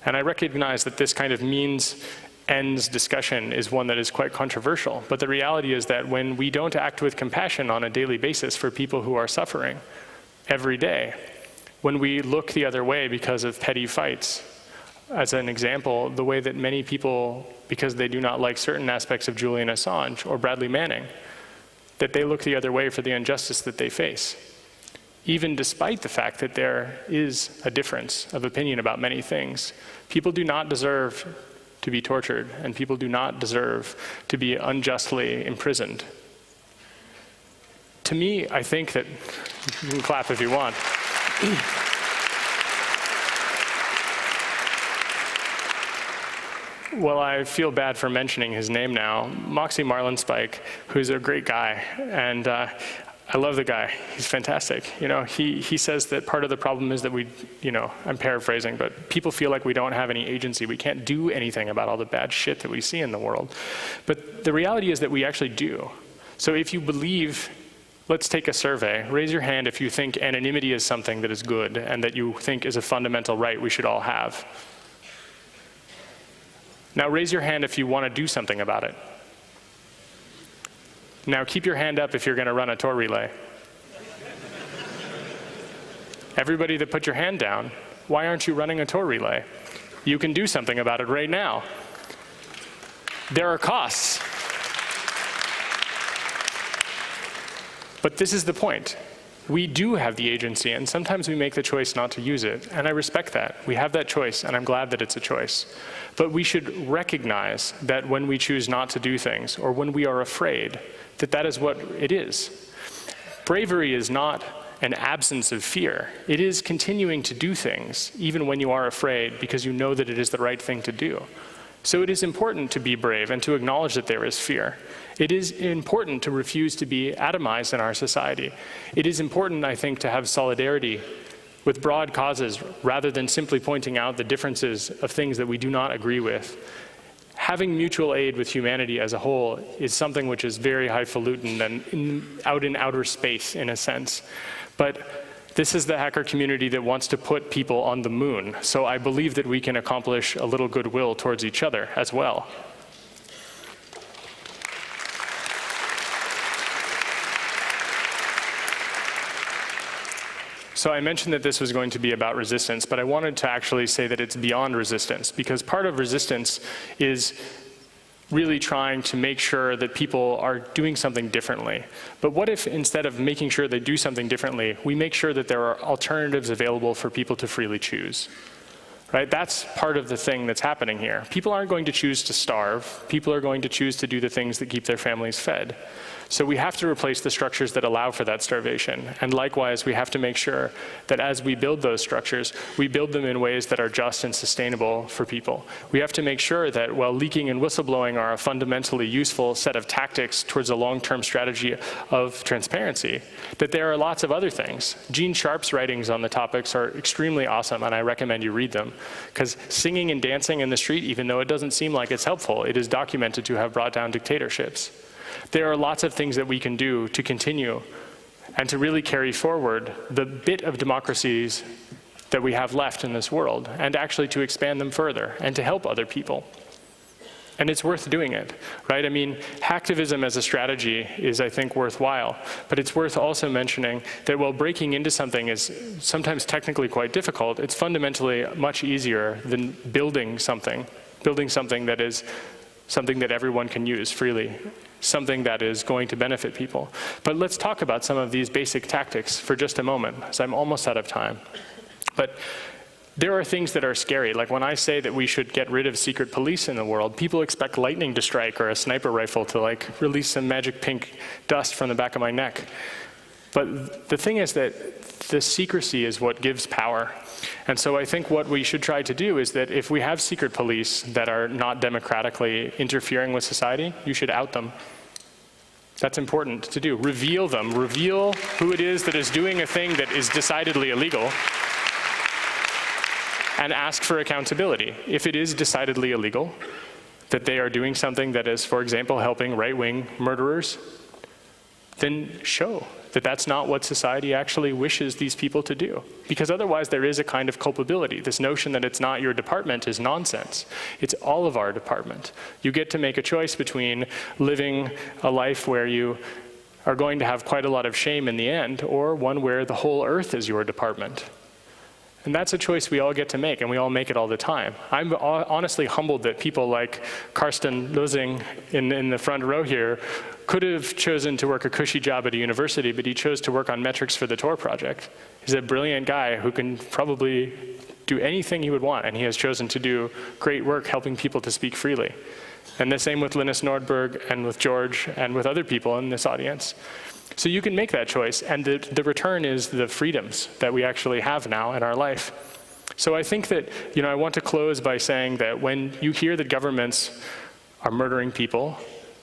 And I recognize that this kind of means-ends discussion is one that is quite controversial. But the reality is that when we don't act with compassion on a daily basis for people who are suffering every day, when we look the other way because of petty fights, as an example, the way that many people, because they do not like certain aspects of Julian Assange or Bradley Manning, that they look the other way for the injustice that they face, even despite the fact that there is a difference of opinion about many things. People do not deserve to be tortured, and people do not deserve to be unjustly imprisoned. To me, I think that, you can clap if you want. Well, I feel bad for mentioning his name now. Moxie Marlinspike, who's a great guy, and I love the guy. He's fantastic. You know, he says that part of the problem is that we, you know, I'm paraphrasing, but people feel like we don't have any agency. We can't do anything about all the bad shit that we see in the world. But the reality is that we actually do. So if you believe, let's take a survey. Raise your hand if you think anonymity is something that is good and that you think is a fundamental right we should all have. Now raise your hand if you want to do something about it. Now keep your hand up if you're going to run a tour relay. Everybody that put your hand down, why aren't you running a tour relay? You can do something about it right now. There are costs. But this is the point. We do have the agency, and sometimes we make the choice not to use it, and I respect that. We have that choice, and I'm glad that it's a choice. But we should recognize that when we choose not to do things, or when we are afraid, that that is what it is. Bravery is not an absence of fear. It is continuing to do things, even when you are afraid, because you know that it is the right thing to do. So it is important to be brave and to acknowledge that there is fear. It is important to refuse to be atomized in our society. It is important, I think, to have solidarity with broad causes rather than simply pointing out the differences of things that we do not agree with. Having mutual aid with humanity as a whole is something which is very highfalutin and out in outer space, in a sense. But this is the hacker community that wants to put people on the moon, so I believe that we can accomplish a little goodwill towards each other as well. So I mentioned that this was going to be about resistance, but I wanted to actually say that it's beyond resistance, because part of resistance is really trying to make sure that people are doing something differently. But what if instead of making sure they do something differently, we make sure that there are alternatives available for people to freely choose? right? That's part of the thing that's happening here. People aren't going to choose to starve. People are going to choose to do the things that keep their families fed. So we have to replace the structures that allow for that starvation. And likewise, we have to make sure that as we build those structures, we build them in ways that are just and sustainable for people. We have to make sure that while leaking and whistleblowing are a fundamentally useful set of tactics towards a long-term strategy of transparency, that there are lots of other things. Gene Sharp's writings on the topics are extremely awesome, and I recommend you read them. Because singing and dancing in the street, even though it doesn't seem like it's helpful, it is documented to have brought down dictatorships. There are lots of things that we can do to continue and to really carry forward the bit of democracies that we have left in this world, and actually to expand them further and to help other people. And it's worth doing it, right? I mean, hacktivism as a strategy is, I think, worthwhile, but it's worth also mentioning that while breaking into something is sometimes technically quite difficult, it's fundamentally much easier than building something that is something that everyone can use freely, something that is going to benefit people. But let's talk about some of these basic tactics for just a moment, as I'm almost out of time. But there are things that are scary. Like when I say that we should get rid of secret police in the world, people expect lightning to strike or a sniper rifle to like release some magic pink dust from the back of my neck. But the thing is that the secrecy is what gives power. And so I think what we should try to do is that if we have secret police that are not democratically interfering with society, you should out them. That's important to do. Reveal them. Reveal who it is that is doing a thing that is decidedly illegal, and ask for accountability. If it is decidedly illegal, that they are doing something that is, for example, helping right-wing murderers, then show that that's not what society actually wishes these people to do. Because otherwise there is a kind of culpability. This notion that it's not your department is nonsense. It's all of our department. You get to make a choice between living a life where you are going to have quite a lot of shame in the end, or one where the whole earth is your department. And that's a choice we all get to make, and we all make it all the time. I'm honestly humbled that people like Karsten Losing in the front row here could have chosen to work a cushy job at a university, but he chose to work on metrics for the Tor project. He's a brilliant guy who can probably do anything he would want, and he has chosen to do great work helping people to speak freely. And the same with Linus Nordberg and with George and with other people in this audience. So you can make that choice, and the return is the freedoms that we actually have now in our life. So I think that, I want to close by saying that when you hear that governments are murdering people,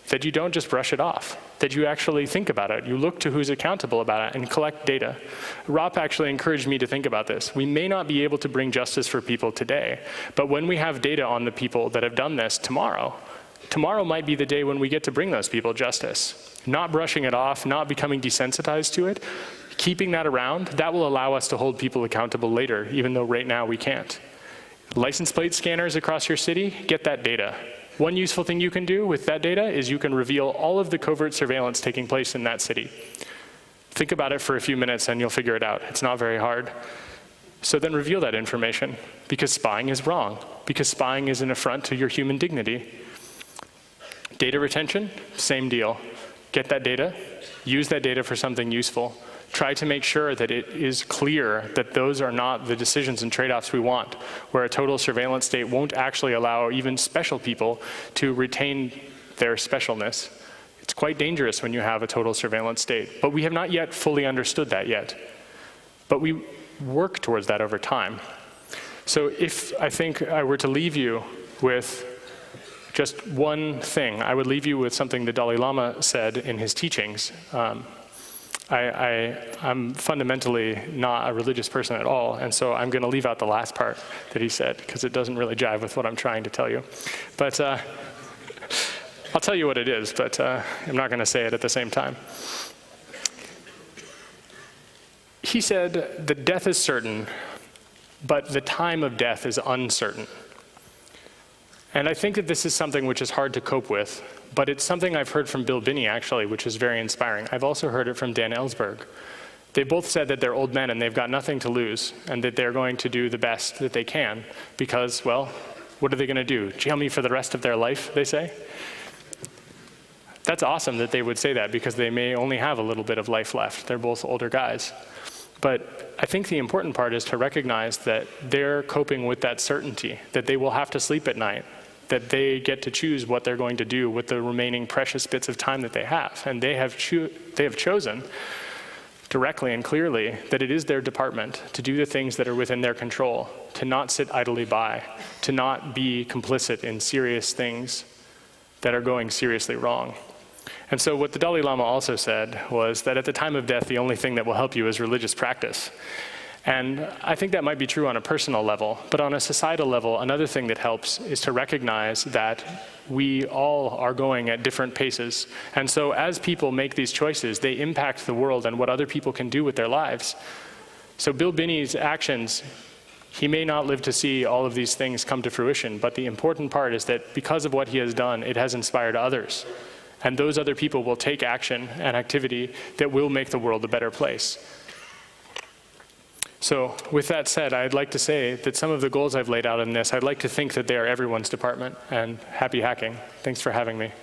that you don't just brush it off, that you actually think about it. You look to who's accountable about it and collect data. Rop actually encouraged me to think about this. We may not be able to bring justice for people today, but when we have data on the people that have done this tomorrow might be the day when we get to bring those people justice. Not brushing it off, not becoming desensitized to it, keeping that around, that will allow us to hold people accountable later, even though right now we can't. License plate scanners across your city, get that data. One useful thing you can do with that data is you can reveal all of the covert surveillance taking place in that city. Think about it for a few minutes and you'll figure it out. It's not very hard. So then reveal that information, because spying is wrong, because spying is an affront to your human dignity. Data retention, same deal. Get that data, use that data for something useful. Try to make sure that it is clear that those are not the decisions and trade-offs we want, where a total surveillance state won't actually allow even special people to retain their specialness. It's quite dangerous when you have a total surveillance state, but we have not yet fully understood that yet. But we work towards that over time. So if I think I were to leave you with just one thing, I would leave you with something the Dalai Lama said in his teachings. I'm fundamentally not a religious person at all, and so I'm going to leave out the last part that he said, because it doesn't really jive with what I'm trying to tell you. But I'll tell you what it is, but I'm not going to say it at the same time. He said that death is certain, but the time of death is uncertain. And I think that this is something which is hard to cope with, but it's something I've heard from Bill Binney, actually, which is very inspiring. I've also heard it from Dan Ellsberg. They both said that they're old men and they've got nothing to lose, and that they're going to do the best that they can, because, well, what are they going to do? Jail me for the rest of their life, they say? That's awesome that they would say that, because they may only have a little bit of life left. They're both older guys. But I think the important part is to recognize that they're coping with that certainty, that they will have to sleep at night, that they get to choose what they're going to do with the remaining precious bits of time that they have. And they have chosen directly and clearly that it is their department to do the things that are within their control, to not sit idly by, to not be complicit in serious things that are going seriously wrong. And so what the Dalai Lama also said was that at the time of death, the only thing that will help you is religious practice. And I think that might be true on a personal level, but on a societal level, another thing that helps is to recognize that we all are going at different paces. And so as people make these choices, they impact the world and what other people can do with their lives. So Bill Binney's actions, he may not live to see all of these things come to fruition, but the important part is that because of what he has done, it has inspired others. And those other people will take action and activity that will make the world a better place. So with that said, I'd like to say that some of the goals I've laid out in this, I'd like to think that they are everyone's department, and happy hacking. Thanks for having me.